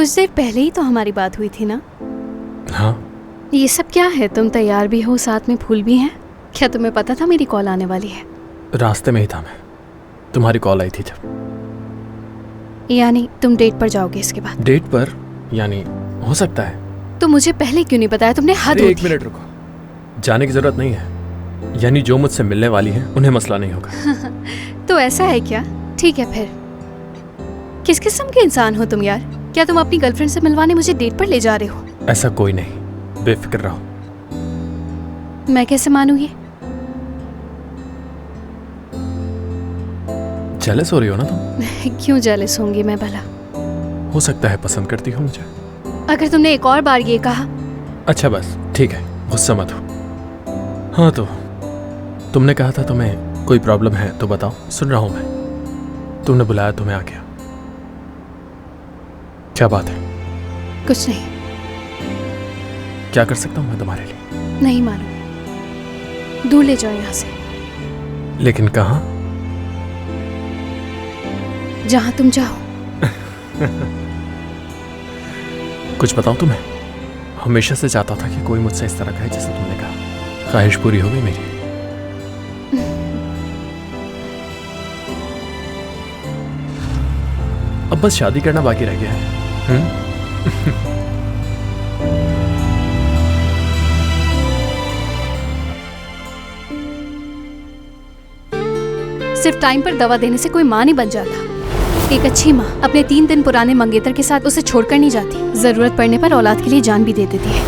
कुछ देर पहले ही तो हमारी बात हुई थी ना? हाँ। ये सब क्या है? तुम तैयार भी हो, साथ में फूल भी हैं। क्या तुम्हें पता था मेरी कॉल आने वाली है? रास्ते में ही था मैं, तुम्हारी कॉल आई थी जब। यानी तुम डेट पर जाओगे इसके बाद? डेट पर? यानी हो सकता है। तो मुझे पहले क्यों नहीं बताया? तुमने हद होती। एक मिनट रुको, जाने की जरूरत नहीं है। यानी जो मुझसे मिलने वाली है उन्हें मसला नहीं होगा। तो ऐसा है क्या? ठीक है फिर। किस किस्म के इंसान हो तुम यार? क्या तुम अपनी गर्लफ्रेंड से मिलवाने मुझे डेट पर ले जा रहे हो? ऐसा कोई नहीं, बेफिक्र रहो। मैं कैसे मानूं ये? जेलस हो रही हो ना तुम? क्यों जेलस होंगी मैं भला? हो सकता है पसंद करती हो मुझे। अगर तुमने एक और बार ये कहा। अच्छा बस ठीक है, गुस्सा मत हो। हाँ तो तुमने कहा था तुम्हें कोई प्रॉब्लम है तो बताओ, सुन रहा हूं मैं। तुमने बुलाया तो मैं आ गया। क्या बात है? कुछ नहीं। क्या कर सकता हूं मैं तुम्हारे लिए? नहीं मालूम, दूर ले जाओ यहाँ से। लेकिन कहाँ? जहाँ तुम चाहो। कुछ बताओ तुम्हें, हमेशा से चाहता था कि कोई मुझसे इस तरह कहे जैसे तुमने कहा। ख्वाहिश पूरी हो गई मेरी। अब बस शादी करना बाकी रह गया है। सिर्फ टाइम पर दवा देने से कोई माँ नहीं बन जाता। एक अच्छी माँ अपने 3 दिन पुराने मंगेतर के साथ उसे छोड़कर नहीं जाती। जरूरत पड़ने पर औलाद के लिए जान भी दे देती है।